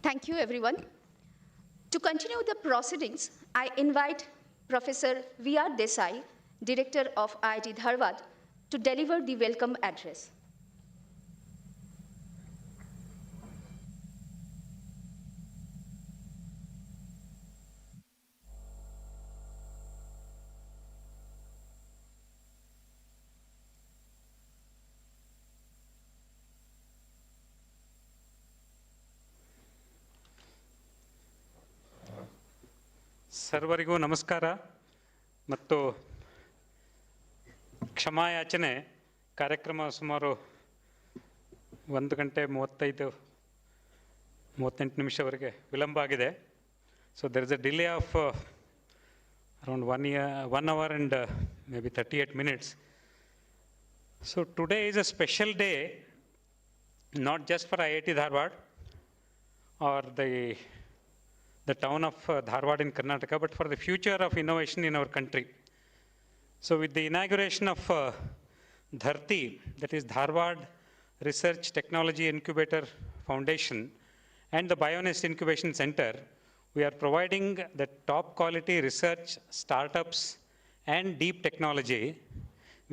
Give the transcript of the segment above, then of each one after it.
Thank you, everyone. To continue the proceedings, I invite Professor V.R. Desai, Director of IIT Dharwad, to deliver the welcome address. ಸರ್ವರಿಗೂ ನಮಸ್ಕಾರ ಮತ್ತು ಕ್ಷಮಾಯಾಚನೆ. ಕಾರ್ಯಕ್ರಮ ಸುಮಾರು 1:38 ವಿಳಂಬ ಆಗಿದೆ. So there is a delay of around 1 hour and maybe 38 minutes. So today is a special day, not just for IIT Dharwad or the town of Dharwad in Karnataka, but for the future of innovation in our country. So with the inauguration of Dharti, that is Dharwad Research Technology Incubator Foundation and the Bionest Incubation Center, we are providing the top quality research, startups and deep technology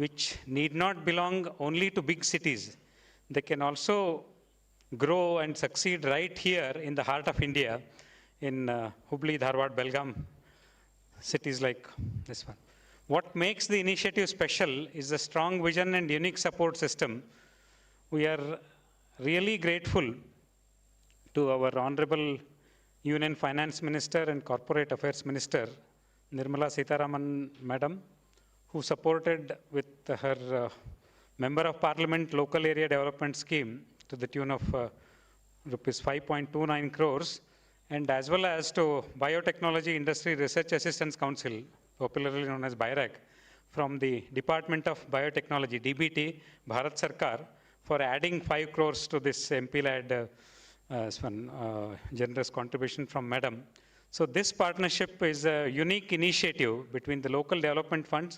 which need not belong only to big cities. They can also grow and succeed right here in the heart of India, in Hubli, Dharwad, Belgaum, cities like this one. What makes the initiative special is the strong vision and unique support system. We are really grateful to our Honorable Union Finance Minister and Corporate Affairs Minister, Nirmala Sitharaman Madam, who supported with her Member of Parliament Local Area Development Scheme to the tune of rupees 5.29 crores, and as well as to Biotechnology Industry Research Assistance Council, popularly known as BIRAC, from the Department of Biotechnology, DBT, Bharat Sarkar, for adding 5 crores to this MP-led generous contribution from Madam. So this partnership is a unique initiative between the local development funds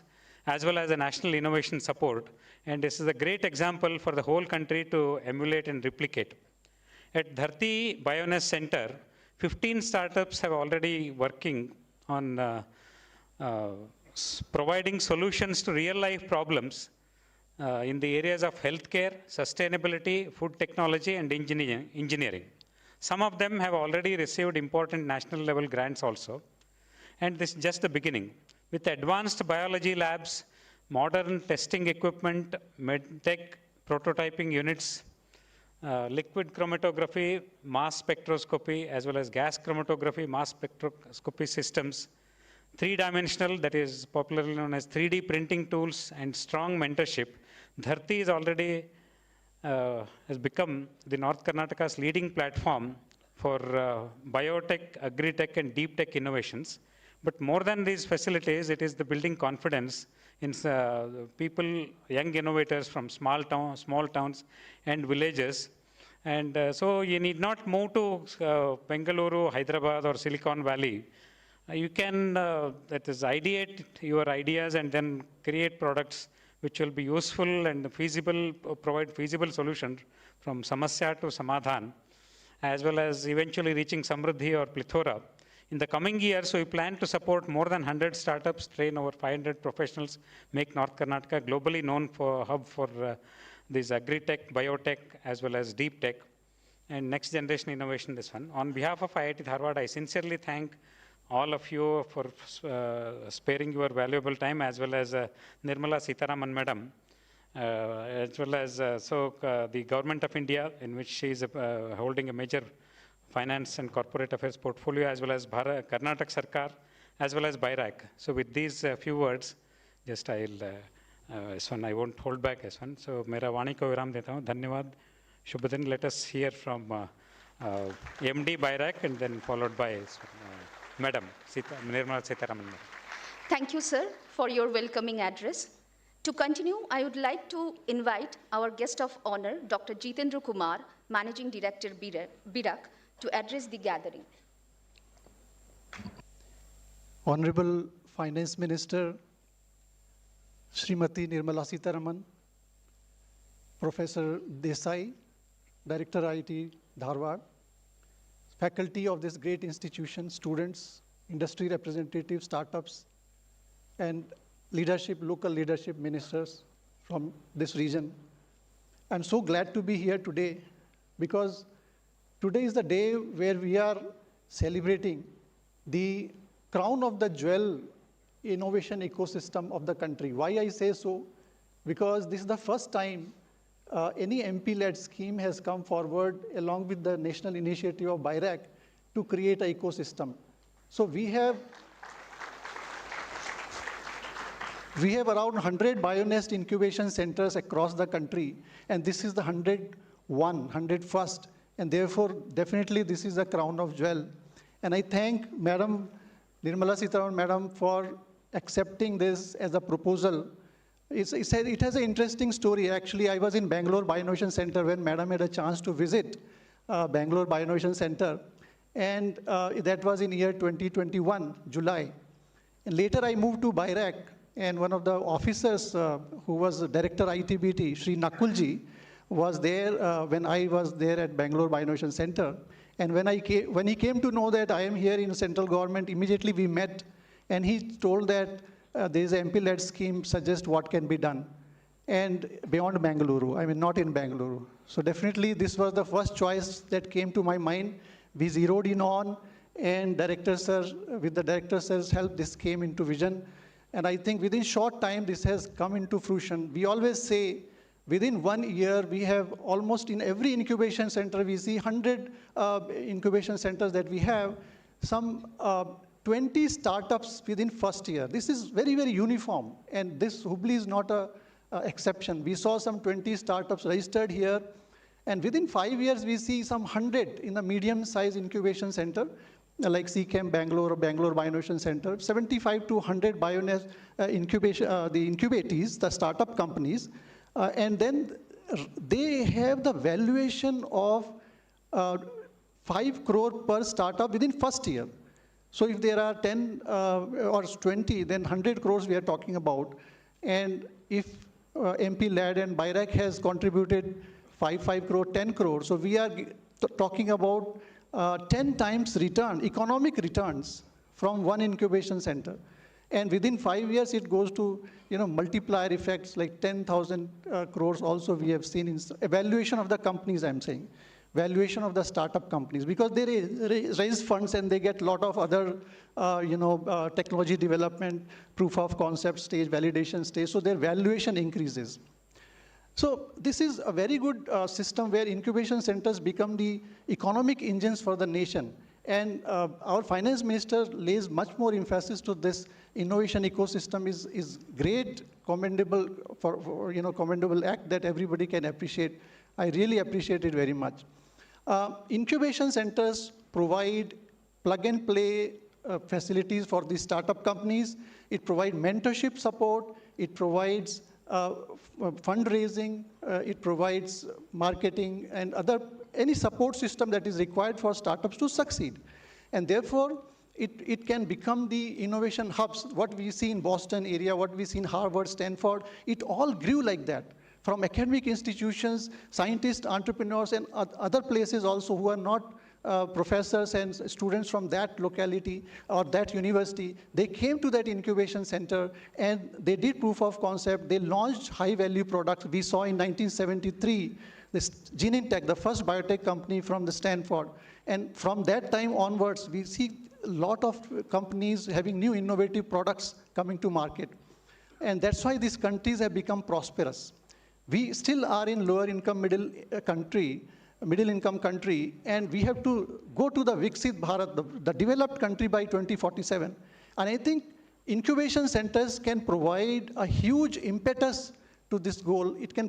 as well as the national innovation support, and this is a great example for the whole country to emulate and replicate. At Dharti Bioness Center, 15 startups have already working on providing solutions to real-life problems in the areas of healthcare, sustainability, food technology, and engineering. Some of them have already received important national-level grants also. And this is just the beginning. With advanced biology labs, modern testing equipment, medtech prototyping units, liquid chromatography, mass spectroscopy, as well as gas chromatography, mass spectroscopy systems, three-dimensional, that is popularly known as 3D printing tools, and strong mentorship, Dharti is already has become the North Karnataka's leading platform for biotech, agri-tech, and deep tech innovations. But more than these facilities, it is the building confidence in people, young innovators from small towns and villages. And so you need not move to Bengaluru, Hyderabad, or Silicon Valley. You can, that is, ideate your ideas and then create products which will be useful and feasible, provide feasible solutions from samasya to samadhan, as well as eventually reaching samruddhi or plethora. In the coming years, we plan to support more than 100 startups, train over 500 professionals, make North Karnataka globally known for a hub for this agri-tech, biotech, as well as deep tech, and next generation innovation, this one. On behalf of IIT Dharwad, I sincerely thank all of you for sparing your valuable time, as well as Nirmala Sitharaman Madam, as well as the Government of India, in which she is holding a major finance and corporate affairs portfolio, as well as Karnataka Sarkar, as well as BIRAC. So with these few words, just I won't hold back this one. So mera वाणी को विराम देता हूँ. धन्यवाद. शुभ दिन. Let us hear from MD BIRAC and then followed by Madam Nirmala Sitharaman. Thank you, sir, for your welcoming address. To continue, I would like to invite our guest of honor, Dr. Jitendra Kumar, Managing Director, BIRAC, to address the gathering. Honorable Finance Minister, Srimati Nirmala Sitharaman, Professor Desai, Director IIT Dharwad, faculty of this great institution, students, industry representatives, startups, and leadership, local leadership ministers from this region. I'm so glad to be here today because today is the day where we are celebrating the crown of the jewel innovation ecosystem of the country. Why I say so? Because this is the first time any MP-led scheme has come forward along with the national initiative of BIRAC to create an ecosystem. So we have around 100 BioNest incubation centers across the country, and this is the 101st, and therefore definitely this is a crown of jewel. And I thank Madam Nirmala Sitharaman, Madam, for accepting this as a proposal. It has an interesting story. Actually, I was in Bangalore Bioinnovation Center when Madam had a chance to visit Bangalore Bioinnovation Center. And that was in year 2021, July. And later I moved to BIRAC, and one of the officers who was the director ITBT, Sri Nakulji, was there when I was there at Bangalore Bioinnovation Center. And when he came to know that I am here in central government, immediately we met, and he told that there is an MP-led scheme, suggest what can be done. And beyond Bangalore, I mean not in Bangalore. So definitely this was the first choice that came to my mind. We zeroed in on, and with the director sir's help, this came into vision. And I think within short time, this has come into fruition. We always say, within 1 year, we have almost in every incubation center, we see 100 incubation centers that we have, some 20 startups within first year. This is very, very uniform, and this Hubli is not an exception. We saw some 20 startups registered here, and within 5 years, we see some 100 in the medium-sized incubation center, like CCAM Bangalore or Bangalore Bioinnovation Center, 75 to 100 BioNest incubation, the incubatees, the startup companies, and then they have the valuation of 5 crore per startup within first year. So if there are 10 or 20, then 100 crores we are talking about. And if MP-led and BIRAC has contributed 5 crore, 10 crore, so we are talking about 10 times return, economic returns from one incubation center. And within 5 years, it goes to multiplier effects like 10,000 crores also we have seen in evaluation of the companies, I'm saying. Valuation of the startup companies, because they raise funds and they get a lot of other technology development, proof of concept stage, validation stage, so their valuation increases. So this is a very good system where incubation centers become the economic engines for the nation. And our finance minister lays much more emphasis to this innovation ecosystem is great, commendable commendable act that everybody can appreciate. I really appreciate it very much. Incubation centers provide plug-and-play facilities for the startup companies. It provides mentorship support. It provides fundraising. It provides marketing and any support system that is required for startups to succeed. And therefore, it can become the innovation hubs. What we see in Boston area, what we see in Harvard, Stanford, it all grew like that. From academic institutions, scientists, entrepreneurs, and other places also who are not professors and students from that locality or that university, they came to that incubation center and they did proof of concept. They launched high-value products. We saw in 1973, this Genentech, the first biotech company from the Stanford. And from that time onwards, we see a lot of companies having new innovative products coming to market. And that's why these countries have become prosperous. We still are in lower income middle income country, and we have to go to the Viksit Bharat, the developed country by 2047. And I think incubation centers can provide a huge impetus to this goal. It can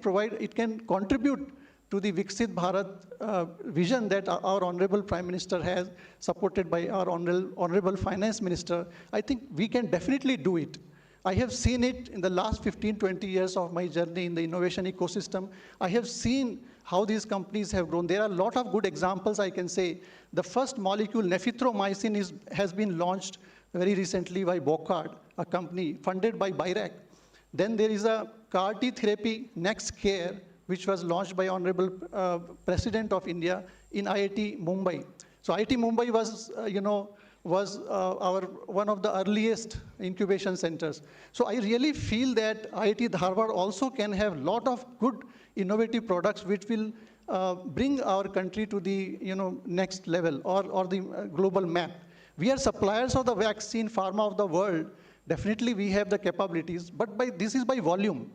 contribute to the Viksit Bharat vision that our Honorable Prime Minister has, supported by our Honorable Finance Minister. I think we can definitely do it. I have seen it in the last 15, 20 years of my journey in the innovation ecosystem. I have seen how these companies have grown. There are a lot of good examples I can say. The first molecule, nephromycin, has been launched very recently by Bocard, a company funded by BIRAC. Then there is a CAR-T therapy, Next Care, which was launched by Honorable President of India in IIT Mumbai. So IIT Mumbai was, our one of the earliest incubation centers. So I really feel that IIT Dharwad also can have a lot of good innovative products which will bring our country to the next level or the global map. We are suppliers of the vaccine pharma of the world. Definitely we have the capabilities, but this is by volume.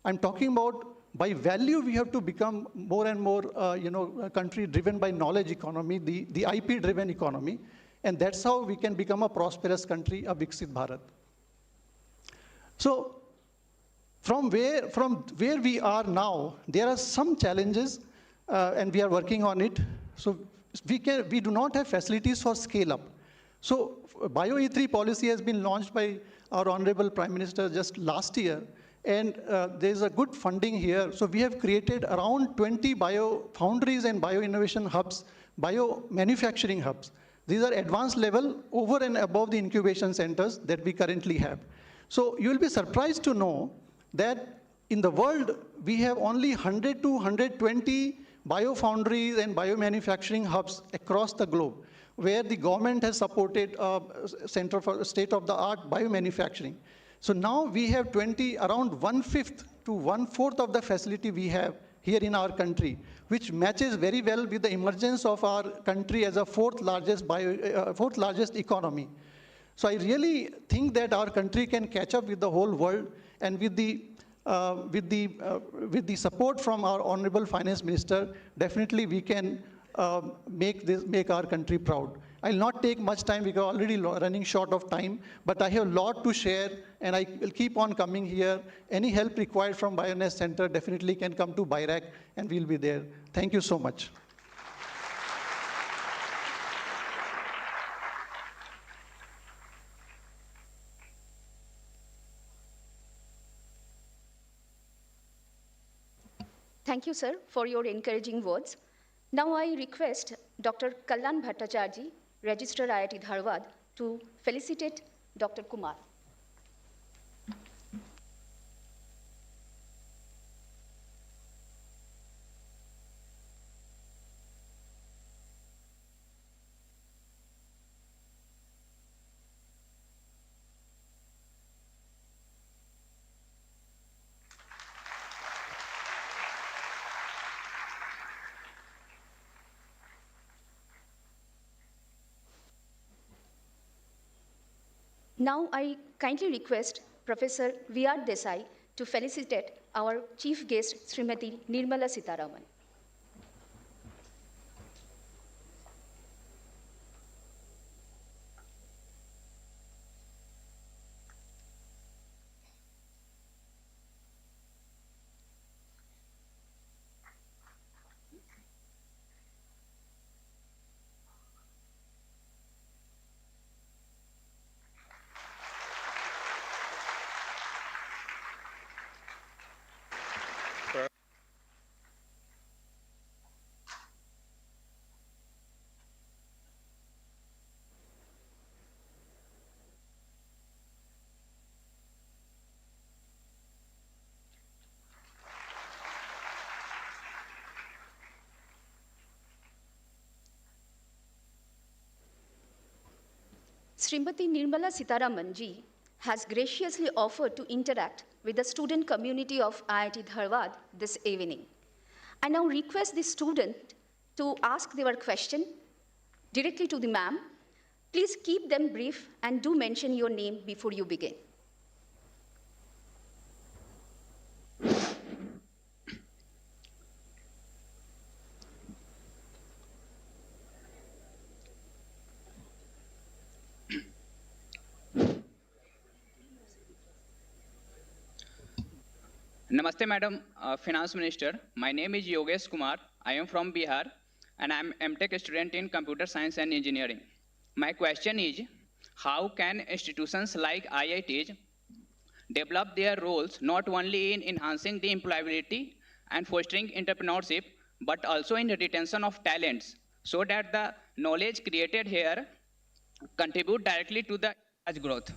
I'm talking about by value, we have to become more and more, a country driven by knowledge economy, the IP-driven economy, and that's how we can become a prosperous country, a Viksit Bharat. So, from where we are now, there are some challenges, and we are working on it. So, we do not have facilities for scale up. So, Bio-E3 policy has been launched by our Honorable Prime Minister just last year, and there's a good funding here. So we have created around 20 bio foundries and bio innovation hubs, bio manufacturing hubs. These are advanced level over and above the incubation centers that we currently have. So you will be surprised to know that in the world, we have only 100 to 120 bio foundries and bio manufacturing hubs across the globe, where the government has supported Center for State-of-the-Art Biomanufacturing. So now we have around 1/5 to 1/4 of the facility we have here in our country, which matches very well with the emergence of our country as a fourth largest economy. So I really think that our country can catch up with the whole world, and with the support from our Honorable Finance Minister, definitely we can make our country proud. I'll not take much time because I'm already running short of time, but I have a lot to share, and I will keep on coming here. Any help required from Bioness Center definitely can come to BIRAC, and we'll be there. Thank you so much. Thank you, sir, for your encouraging words. Now I request Dr. Kalyan Bhattacharjee, Registrar IIT Dharwad, to felicitate Dr. Kumar. Now I kindly request Professor V.R. Desai to felicitate our chief guest, Srimati Nirmala Sitharaman. Srimati Nirmala Sitharaman ji has graciously offered to interact with the student community of IIT Dharwad this evening. I now request the student to ask their question directly to the ma'am. Please keep them brief and do mention your name before you begin. Namaste, Madam Finance Minister. My name is Yogesh Kumar. I am from Bihar, and I am MTech student in Computer Science and Engineering. My question is, how can institutions like IITs develop their roles not only in enhancing the employability and fostering entrepreneurship, but also in the retention of talents, so that the knowledge created here contribute directly to the growth?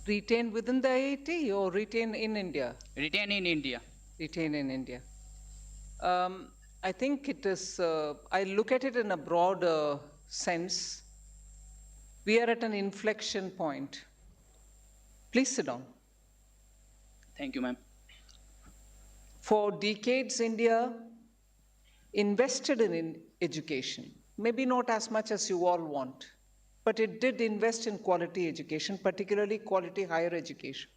Retain within the IIT or retain in India? Retain in India. Retain in India. I think it is, I look at it in a broad sense. We are at an inflection point. Please sit down. Thank you, ma'am. For decades, India invested in education. Maybe not as much as you all want, but it did invest in quality education, particularly quality higher education.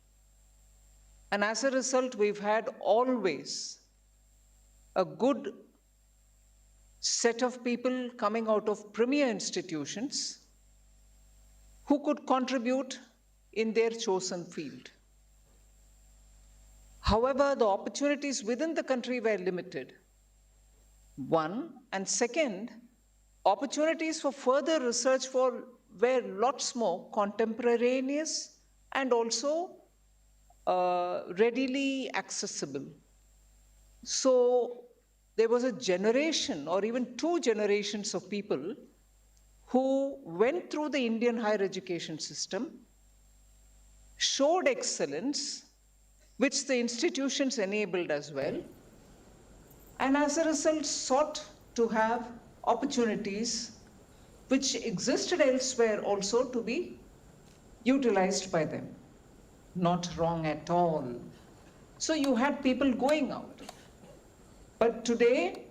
And as a result, we've had always a good set of people coming out of premier institutions who could contribute in their chosen field. However, the opportunities within the country were limited. One, and second, opportunities for further research were lots more contemporaneous and also readily accessible. So there was a generation or even two generations of people who went through the Indian higher education system, showed excellence, which the institutions enabled as well, and as a result sought to have opportunities which existed elsewhere also to be utilized by them. Not wrong at all. So you had people going out. But today,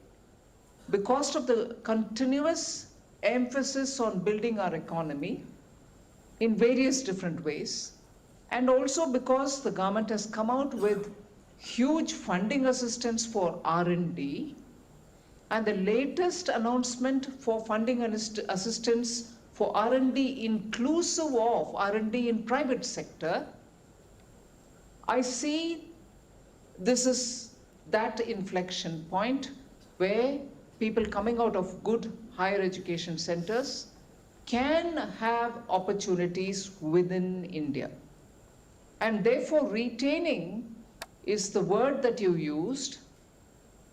because of the continuous emphasis on building our economy in various different ways, and also because the government has come out with huge funding assistance for R&D, and the latest announcement for funding assistance for R&D inclusive of R&D in private sector, I see this is that inflection point where people coming out of good higher education centers can have opportunities within India. And therefore, retaining is the word that you used.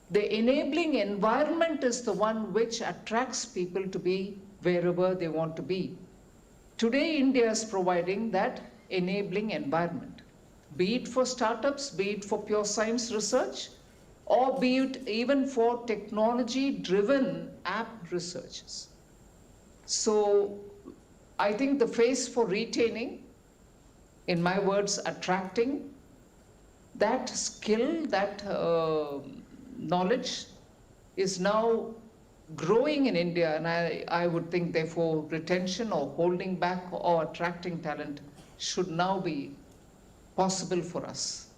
The enabling environment is the one which attracts people to be wherever they want to be. Today, India is providing that enabling environment, be it for startups, be it for pure science research, or be it even for technology-driven app researches. So I think the phase for retaining, in my words, attracting that skill, that knowledge is now growing in India, and I would think therefore retention or holding back or attracting talent should now be possible for us.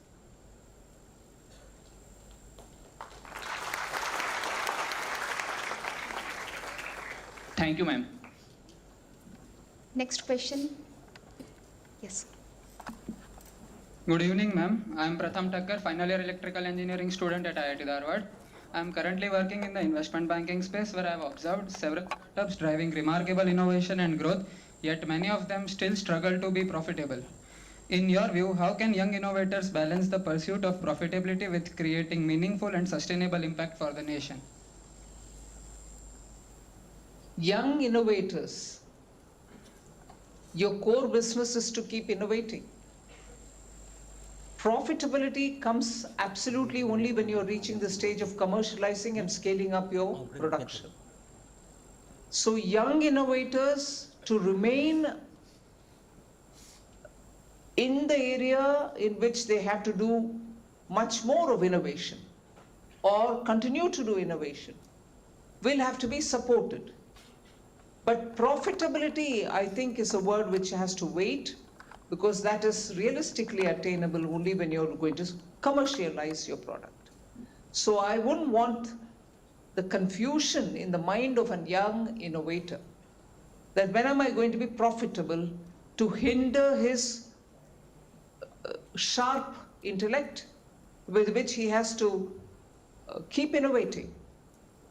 Thank you, ma'am. Next question. Yes. Good evening, ma'am. I am Pratham Thakkar, final year electrical engineering student at IIT Dharwad. I am currently working in the investment banking space where I have observed several startups driving remarkable innovation and growth, yet many of them still struggle to be profitable. In your view, how can young innovators balance the pursuit of profitability with creating meaningful and sustainable impact for the nation? Young innovators, your core business is to keep innovating. Profitability comes absolutely only when you're reaching the stage of commercializing and scaling up your production. So young innovators, to remain in the area in which they have to do much more of innovation or continue to do innovation, will have to be supported. But profitability, I think, is a word which has to wait, because that is realistically attainable only when you're going to commercialize your product. So I wouldn't want the confusion in the mind of a young innovator that when am I going to be profitable to hinder his sharp intellect with which he has to keep innovating.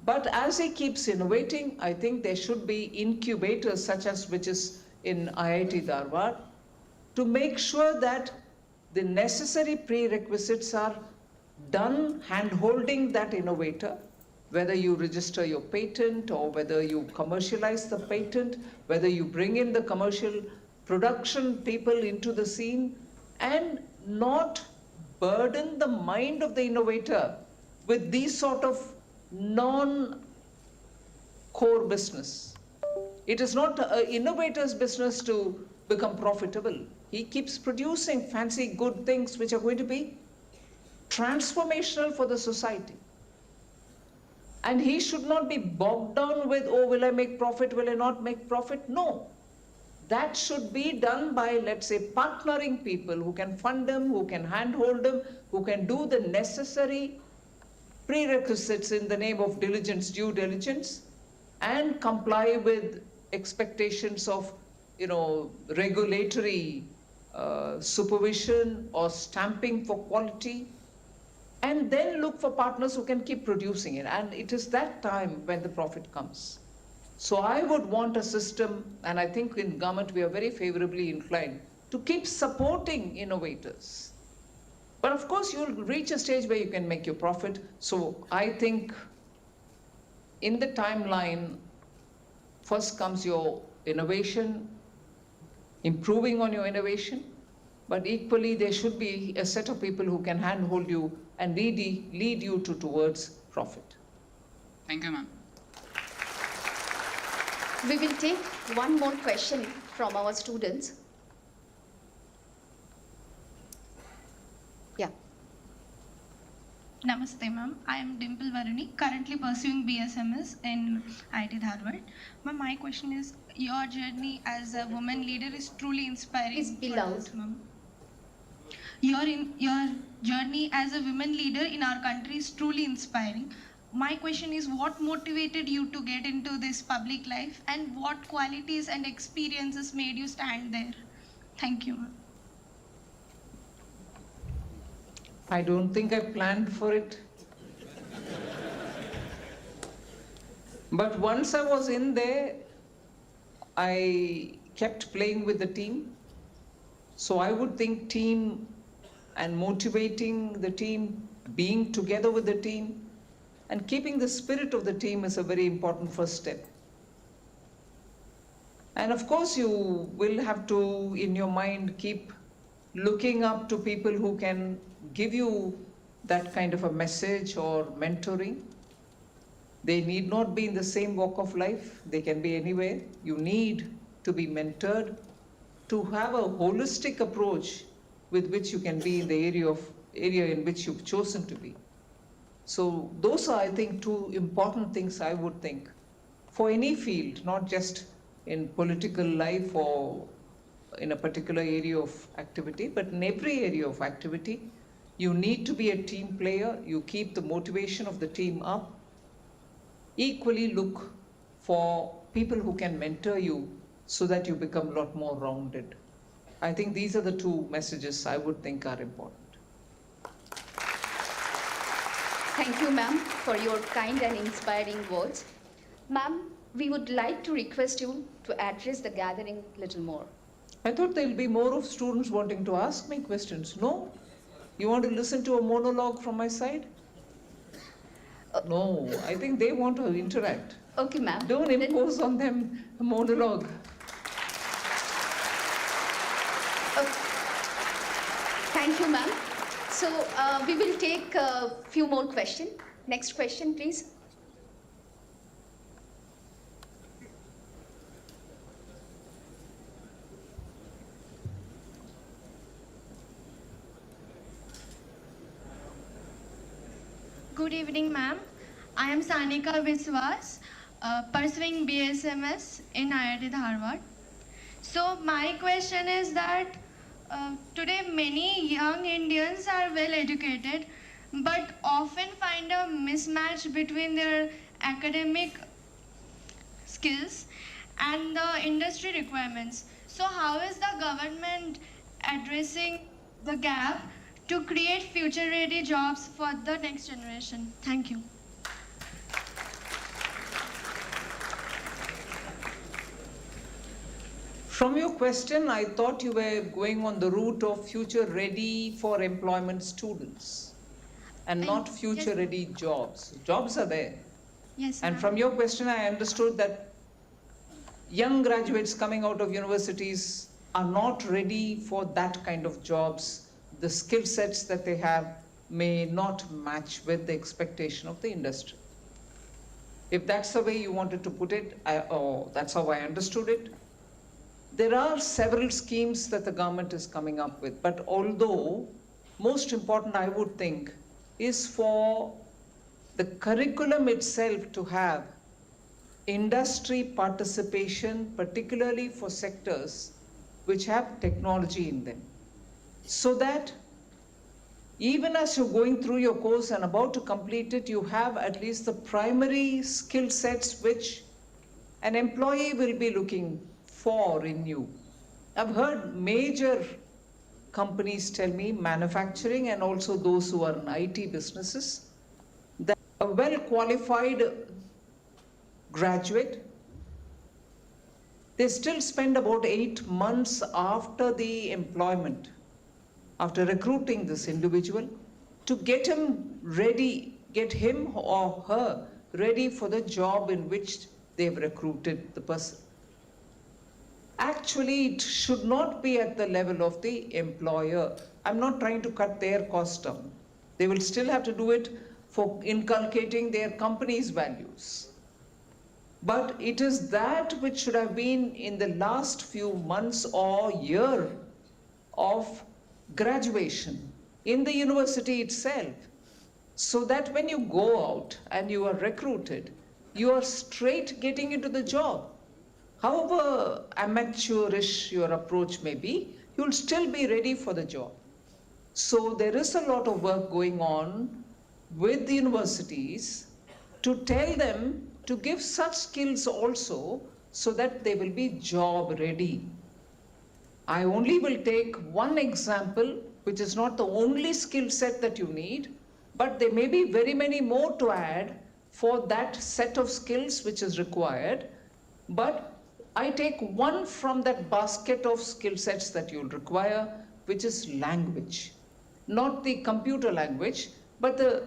But as he keeps innovating, I think there should be incubators such as which is in IIT Dharwad, to make sure that the necessary prerequisites are done, hand-holding that innovator, whether you register your patent or whether you commercialize the patent, whether you bring in the commercial production people into the scene, and not burden the mind of the innovator with these sort of non-core business. It is not an innovator's business to become profitable. He keeps producing fancy good things which are going to be transformational for the society. And he should not be bogged down with, oh, will I make profit, will I not make profit? No. That should be done by, let's say, partnering people who can fund them, who can handhold them, who can do the necessary prerequisites in the name of diligence, due diligence, and comply with expectations of, regulatory supervision or stamping for quality, and then look for partners who can keep producing it. And it is that time when the profit comes. So I would want a system, and I think in government we are very favorably inclined, to keep supporting innovators. But of course, you'll reach a stage where you can make your profit. So I think in the timeline, first comes your innovation, improving on your innovation, but equally there should be a set of people who can handhold you and lead you towards profit. Thank you, ma'am. We will take one more question from our students. Yeah. Namaste, ma'am. I am Dimple Varuni, currently pursuing BSMS in IIT Dharwad. Ma'am, my question is, your journey as a woman leader is truly inspiring. Please be loud. Ma'am. Your journey as a women leader in our country is truly inspiring. My question is, what motivated you to get into this public life, and what qualities and experiences made you stand there? Thank you, ma'am. I don't think I planned for it. But once I was in there, I kept playing with the team. So I would think team and motivating the team, being together with the team, and keeping the spirit of the team is a very important first step. And of course, you will have to, in your mind, keep looking up to people who can give you that kind of a message or mentoring. They need not be in the same walk of life. They can be anywhere. You need to be mentored to have a holistic approach with which you can be in the area in which you've chosen to be. So those are, I think, two important things I would think for any field, not just in political life or in a particular area of activity, but in every area of activity. You need to be a team player. You keep the motivation of the team up. Equally look for people who can mentor you so that you become a lot more rounded. I think these are the two messages I would think are important. Thank you, ma'am, for your kind and inspiring words. Ma'am, we would like to request you to address the gathering a little more. I thought there'll be more of students wanting to ask me questions. No? You want to listen to a monologue from my side? No, I think they want to interact. Okay, ma'am. Don't impose on them a monologue. Thank you, ma'am. So we will take a few more questions. Next question, please. Good evening, ma'am. I am Sanika Viswas, pursuing BSMS in IIT Dharwad. So my question is that today many young Indians are well educated, but often find a mismatch between their academic skills and the industry requirements. So how is the government addressing the gap to create future-ready jobs for the next generation? Thank you. From your question, I thought you were going on the route of future-ready for employment students and not future-ready jobs. Jobs are there. Yes, And ma'am. from your question, I understood that young graduates coming out of universities are not ready for that kind of jobs. The skill sets that they have may not match with the expectation of the industry. If that's the way you wanted to put it, that's how I understood it. There are several schemes that the government is coming up with, but although most important, I would think, is for the curriculum itself to have industry participation, particularly for sectors which have technology in them, so that even as you're going through your course and about to complete it, you have at least the primary skill sets which an employee will be looking for in you. I've heard major companies tell me, manufacturing and also those who are in IT businesses, that a well-qualified graduate, they still spend about 8 months after the employment, after recruiting this individual, to get him ready, get him or her ready for the job in which they've recruited the person. Actually, it should not be at the level of the employer. I'm not trying to cut their cost down. They will still have to do it for inculcating their company's values. But it is that which should have been in the last few months or year of graduation in the university itself, so that when you go out and you are recruited, you are straight getting into the job. However amateurish your approach may be, you'll still be ready for the job. So there is a lot of work going on with the universities to tell them to give such skills also, so that they will be job ready. I only will take one example, which is not the only skill set that you need, but there may be very many more to add for that set of skills which is required. But I take one from that basket of skill sets that you'll require, which is language. Not the computer language, but the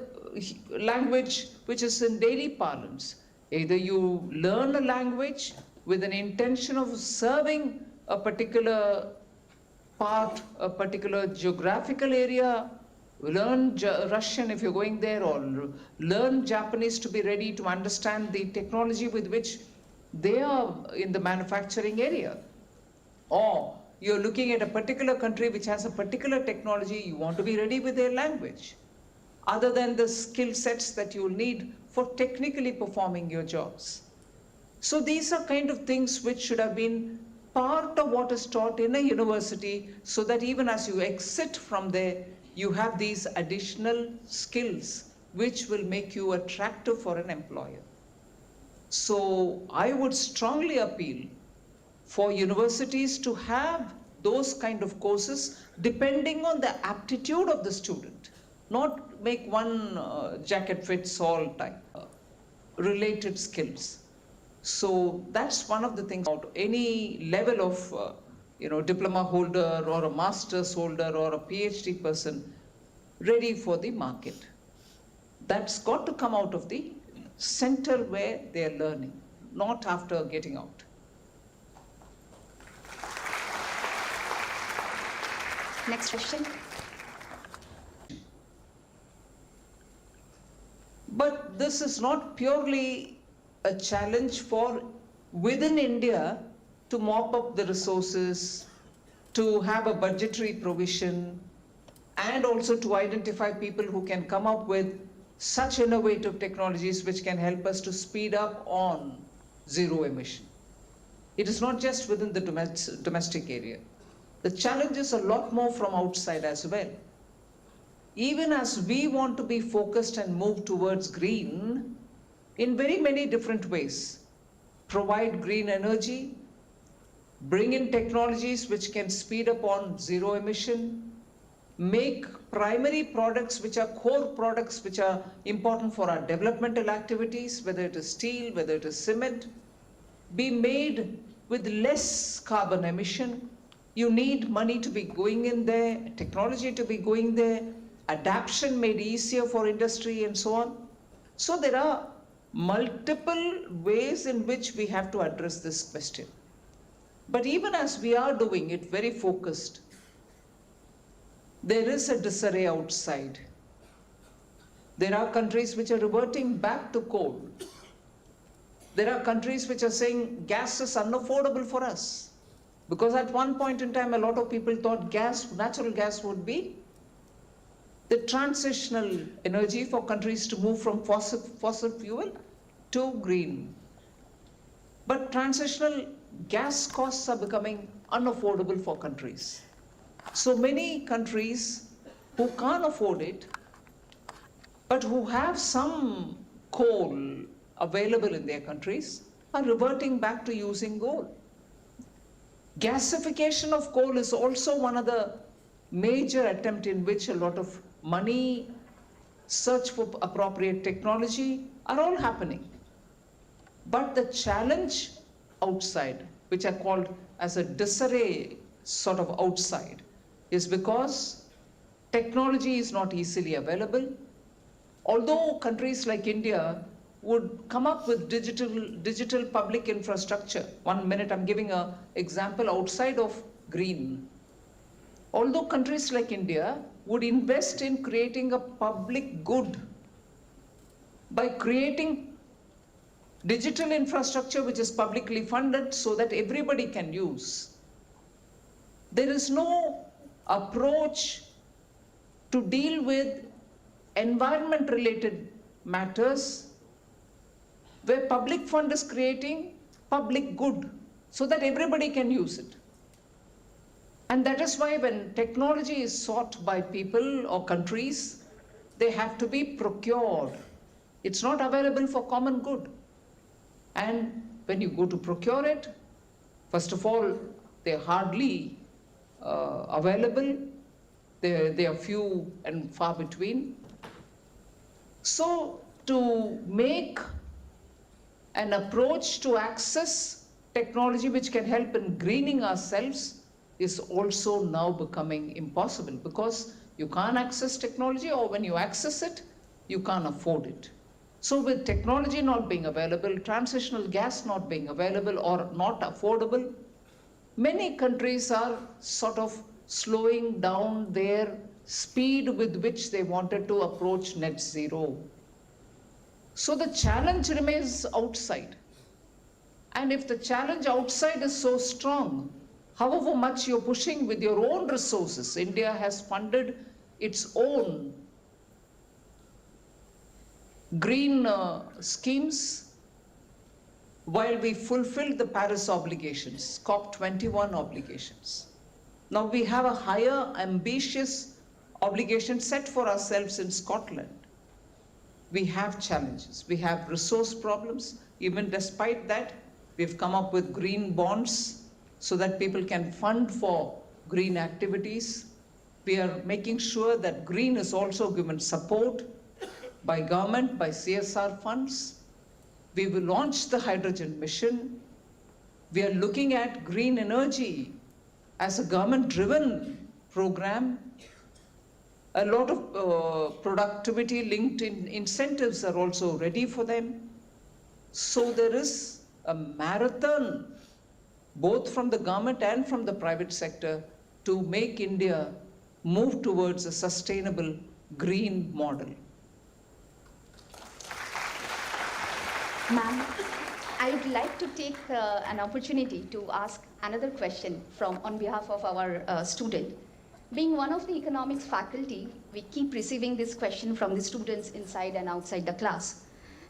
language which is in daily parlance. Either you learn a language with an intention of serving a particular part, a particular geographical area, learn Russian if you're going there, or learn Japanese to be ready to understand the technology with which they are in the manufacturing area. Or you're looking at a particular country which has a particular technology, you want to be ready with their language, other than the skill sets that you'll need for technically performing your jobs. So these are kind of things which should have been part of what is taught in a university, so that even as you exit from there, you have these additional skills which will make you attractive for an employer. So I would strongly appeal for universities to have those kind of courses depending on the aptitude of the student, not make one jacket fits all type, related skills. So that's one of the things about any level of diploma holder or a master's holder or a PhD person ready for the market. That's got to come out of the center where they're learning, not after getting out. Next question. But this is not purely a challenge for within India to mop up the resources, to have a budgetary provision, and also to identify people who can come up with such innovative technologies which can help us to speed up on zero emission. It is not just within the domestic area. The challenge is a lot more from outside as well. Even as we want to be focused and move towards green in very many different ways, provide green energy, bring in technologies which can speed up on zero emission, make primary products which are core products which are important for our developmental activities, whether it is steel, whether it is cement, be made with less carbon emission. You need money to be going in there, technology to be going there, adaptation made easier for industry and so on. So there are multiple ways in which we have to address this question. But even as we are doing it very focused, there is a disarray outside. There are countries which are reverting back to coal. There are countries which are saying gas is unaffordable for us. Because at one point in time, a lot of people thought natural gas would be the transitional energy for countries to move from fossil fuel to green. But transitional gas costs are becoming unaffordable for countries. So many countries who can't afford it, but who have some coal available in their countries, are reverting back to using coal. Gasification of coal is also one of the major attempts in which a lot of money, search for appropriate technology are all happening. But the challenge outside, which are called as a disarray sort of outside, is because technology is not easily available. Although countries like India would come up with digital public infrastructure. 1 minute, I'm giving an example outside of green. Although countries like India would invest in creating a public good by creating digital infrastructure which is publicly funded so that everybody can use. There is no approach to deal with environment-related matters where public fund is creating public good so that everybody can use it. And that is why when technology is sought by people or countries, they have to be procured. It's not available for common good. And when you go to procure it, first of all, they're hardly available. They are few and far between. So to make an approach to access technology which can help in greening ourselves is also now becoming impossible because you can't access technology, or when you access it, you can't afford it. So with technology not being available, transitional gas not being available or not affordable, many countries are sort of slowing down their speed with which they wanted to approach net zero. So the challenge remains outside. And if the challenge outside is so strong, however much you're pushing with your own resources, India has funded its own green schemes while we fulfilled the Paris obligations, COP21 obligations. Now we have a higher ambitious obligation set for ourselves in Scotland. We have challenges, we have resource problems. Even despite that, we've come up with green bonds so that people can fund for green activities. We are making sure that green is also given support by government, by CSR funds. We will launch the hydrogen mission. We are looking at green energy as a government-driven program. A lot of productivity-linked incentives are also ready for them. So there is a marathon, both from the government and from the private sector, to make India move towards a sustainable green model. Ma'am, I would like to take an opportunity to ask another question on behalf of our student. Being one of the economics faculty, we keep receiving this question from the students inside and outside the class.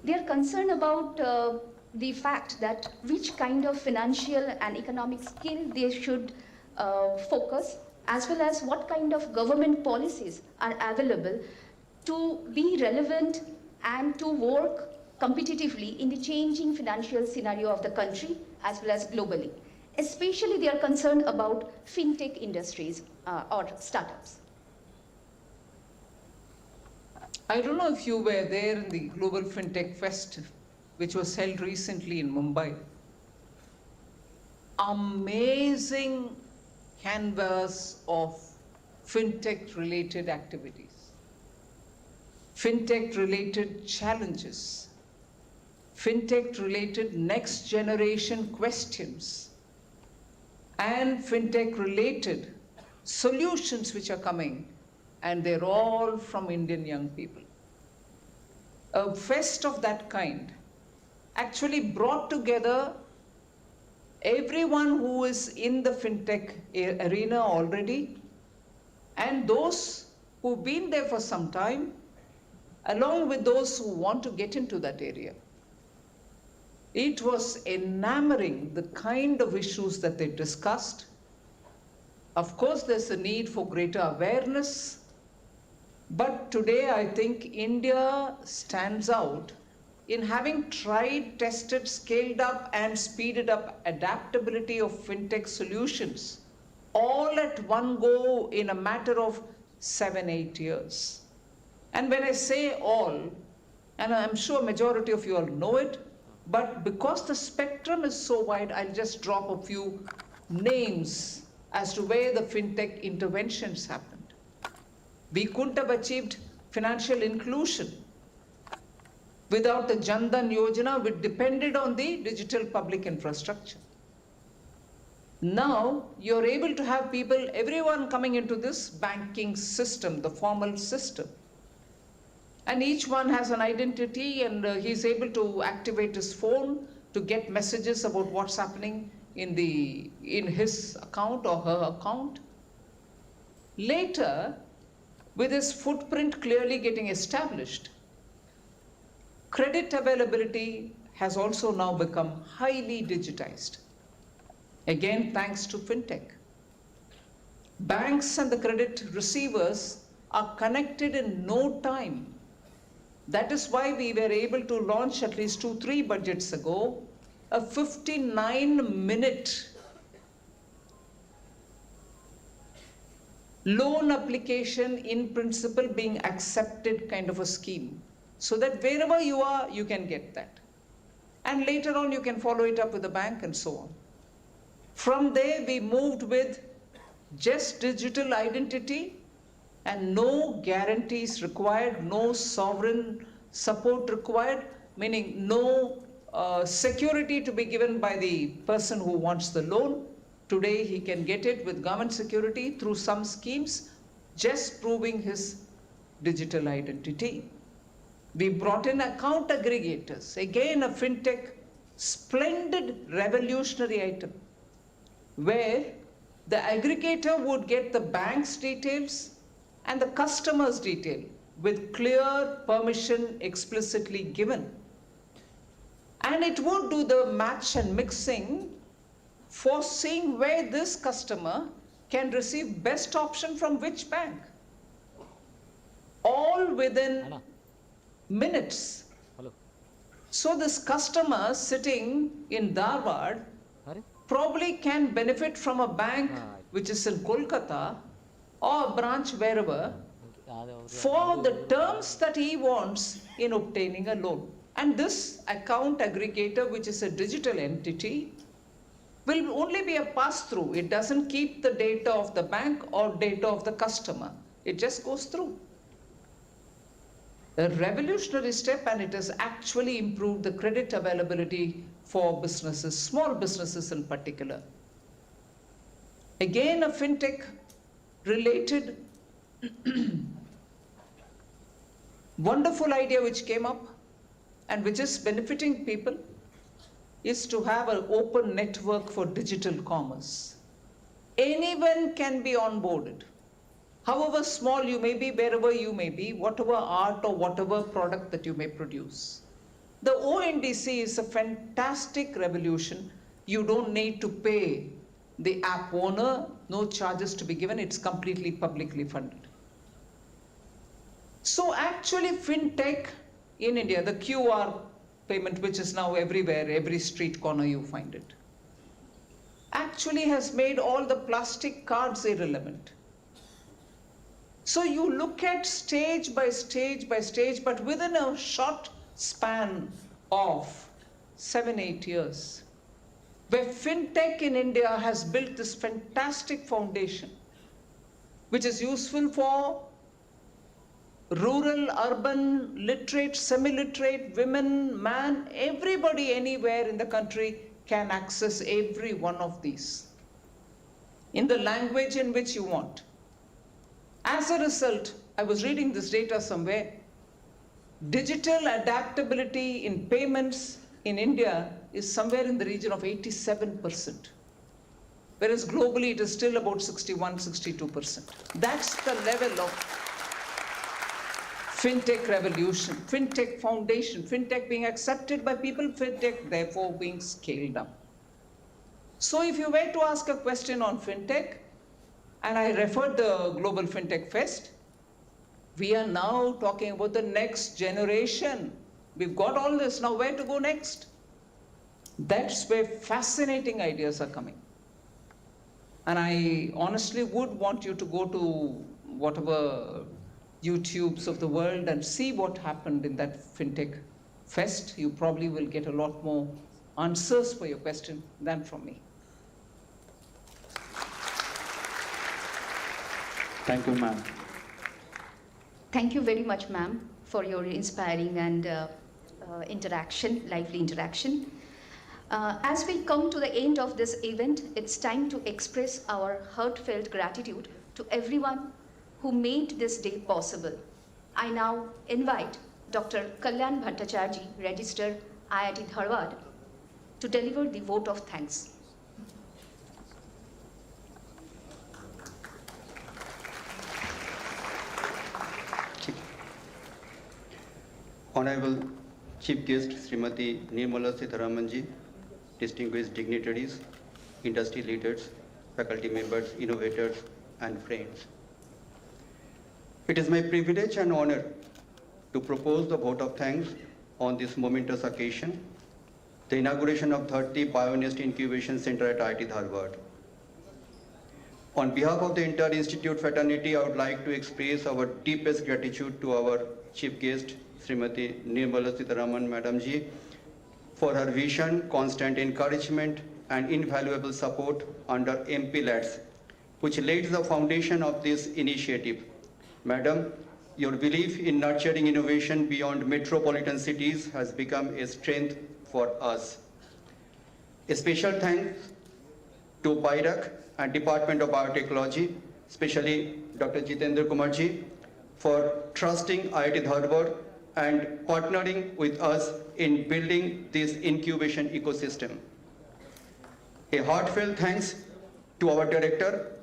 They are concerned about the fact that which kind of financial and economic skill they should focus, as well as what kind of government policies are available to be relevant and to work competitively in the changing financial scenario of the country as well as globally. Especially they are concerned about fintech industries or startups. I don't know if you were there in the Global FinTech Fest, which was held recently in Mumbai. Amazing canvas of fintech-related activities, fintech-related challenges, fintech-related next-generation questions, and fintech-related solutions which are coming, and they're all from Indian young people. A fest of that kind, actually brought together everyone who is in the fintech arena already and those who've been there for some time, along with those who want to get into that area. It was enamoring, the kind of issues that they discussed. Of course, there's a need for greater awareness, but today I think India stands out in having tried, tested, scaled up and speeded up adaptability of fintech solutions all at one go in a matter of 7-8 years. And when I say all, and I'm sure majority of you all know it, but because the spectrum is so wide, I'll just drop a few names as to where the fintech interventions happened. We couldn't have achieved financial inclusion without the Jan Dhan Yojana, which depended on the digital public infrastructure. Now, you're able to have people, everyone coming into this banking system, the formal system. And each one has an identity and he's able to activate his phone to get messages about what's happening in his account or her account. Later, with his footprint clearly getting established, credit availability has also now become highly digitized. Again, thanks to fintech. Banks and the credit receivers are connected in no time. That is why we were able to launch at least 2-3 budgets ago a 59-minute loan application in principle being accepted kind of a scheme, so that wherever you are, you can get that. And later on, you can follow it up with the bank and so on. From there, we moved with just digital identity and no guarantees required, no sovereign support required, meaning no security to be given by the person who wants the loan. Today, he can get it with government security through some schemes, just proving his digital identity. We brought in account aggregators, again a fintech, splendid revolutionary item, where the aggregator would get the bank's details and the customer's detail with clear permission explicitly given. And it would do the match and mixing for seeing where this customer can receive best option from which bank. All within minutes. So this customer sitting in Dharwad probably can benefit from a bank which is in Kolkata or a branch wherever for the terms that he wants in obtaining a loan. And this account aggregator, which is a digital entity, will only be a pass-through. It doesn't keep the data of the bank or data of the customer. It just goes through. A revolutionary step, and it has actually improved the credit availability for businesses, small businesses in particular. Again, a fintech related wonderful idea which came up and which is benefiting people is to have an open network for digital commerce. Anyone can be onboarded. However small you may be, wherever you may be, whatever art or whatever product that you may produce. The ONDC is a fantastic revolution. You don't need to pay the app owner, no charges to be given, it's completely publicly funded. So actually fintech in India, the QR payment which is now everywhere, every street corner you find it, actually has made all the plastic cards irrelevant. So you look at stage by stage by stage, but within a short span of 7-8 years, where fintech in India has built this fantastic foundation, which is useful for rural, urban, literate, semi-literate, women, man, everybody anywhere in the country can access every one of these in the language in which you want. As a result, I was reading this data somewhere, digital adaptability in payments in India is somewhere in the region of 87%, whereas globally it is still about 61, 62%. That's the level of fintech revolution, fintech foundation, fintech being accepted by people, fintech therefore being scaled up. So if you were to ask a question on fintech, and I referred the Global Fintech Fest, we are now talking about the next generation. We've got all this, now where to go next? That's where fascinating ideas are coming. And I honestly would want you to go to whatever YouTubes of the world and see what happened in that FinTech Fest. You probably will get a lot more answers for your question than from me. Thank you, ma'am. Thank you very much, ma'am, for your inspiring and lively interaction. As we come to the end of this event, it's time to express our heartfelt gratitude to everyone who made this day possible. I now invite Dr. Kalyan Bhattacharjee, Registrar, IIT Dharwad, to deliver the vote of thanks. Honorable Chief Guest Srimati Nirmala Sitharamanji, distinguished dignitaries, industry leaders, faculty members, innovators, and friends. It is my privilege and honor to propose the vote of thanks on this momentous occasion, the inauguration of 30 Bionest Incubation Center at IIT Dharwad. On behalf of the entire institute fraternity, I would like to express our deepest gratitude to our chief guest, Srimati Nirmala Sitharaman Madam Ji, for her vision, constant encouragement, and invaluable support under MP LATS, which laid the foundation of this initiative. Madam, your belief in nurturing innovation beyond metropolitan cities has become a strength for us. A special thanks to BIRAC and Department of Biotechnology, especially Dr. Jitendra Kumar Ji, for trusting IIT Dharwad and partnering with us in building this incubation ecosystem. A heartfelt thanks to our director,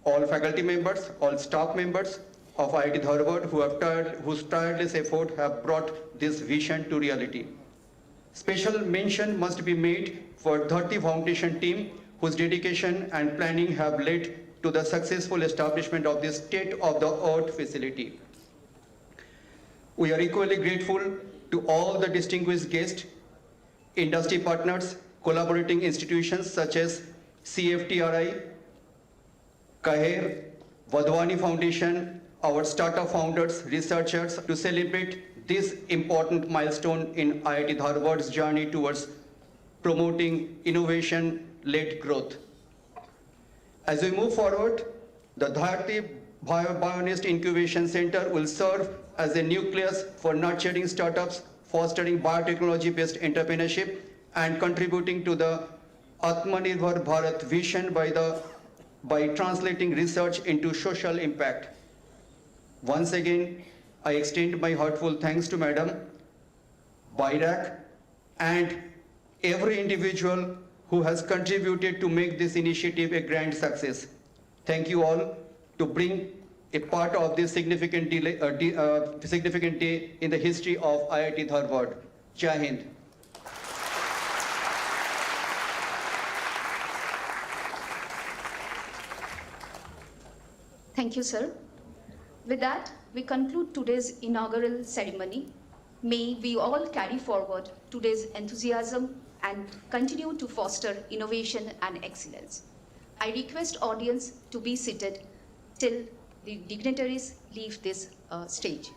all faculty members, all staff members of IIT Dharwad whose tireless effort have brought this vision to reality. Special mention must be made for 30 Foundation team whose dedication and planning have led to the successful establishment of this state-of-the-art facility. We are equally grateful to all the distinguished guests, industry partners, collaborating institutions such as CFTRI, CAHER, Vadhwani Foundation, our startup founders, researchers, to celebrate this important milestone in IIT Dharwad's journey towards promoting innovation-led growth. As we move forward, the Dharti Bionest Incubation Center will serve as a nucleus for nurturing startups, fostering biotechnology-based entrepreneurship, and contributing to the Atmanirbhar Bharat vision by translating research into social impact. Once again, I extend my heartfelt thanks to Madam, BIRAC, and every individual who has contributed to make this initiative a grand success. Thank you all to bring a part of this significant day in the history of IIT Dharwad. Jai Hind. Thank you, sir. With that, we conclude today's inaugural ceremony. May we all carry forward today's enthusiasm and continue to foster innovation and excellence. I request audience to be seated till the dignitaries leave this stage.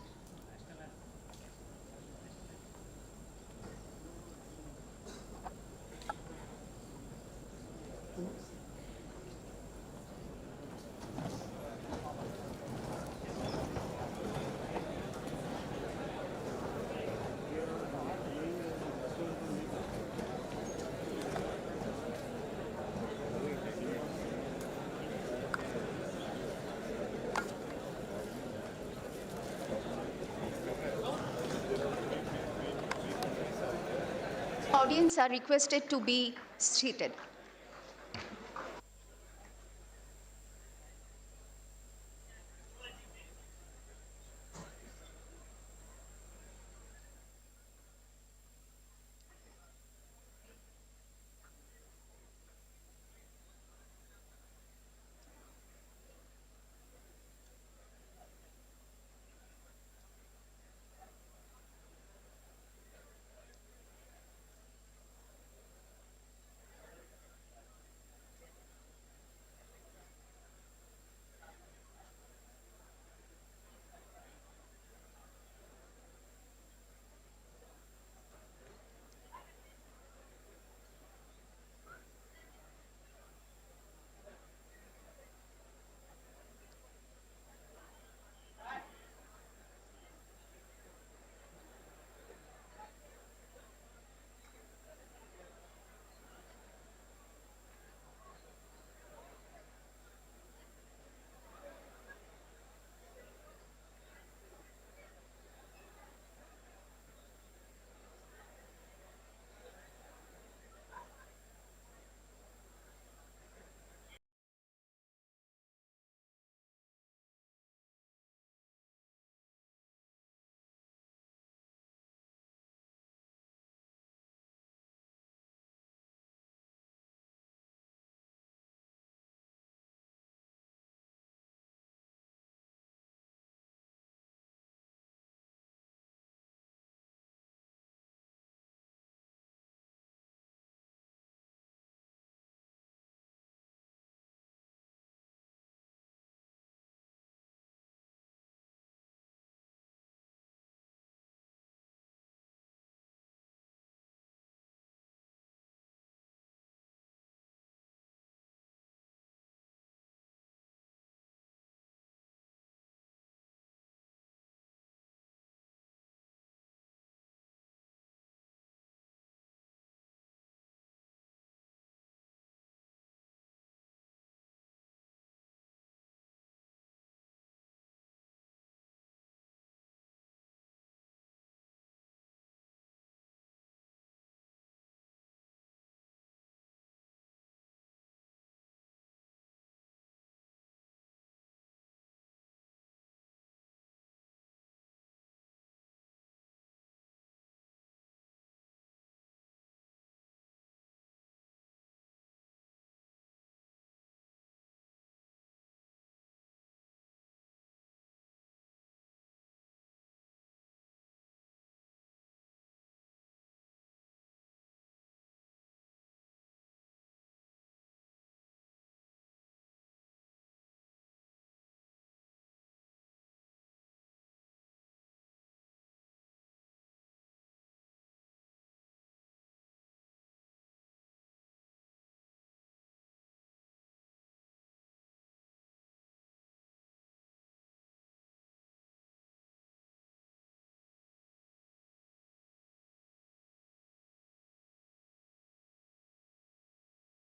audience are requested to be seated.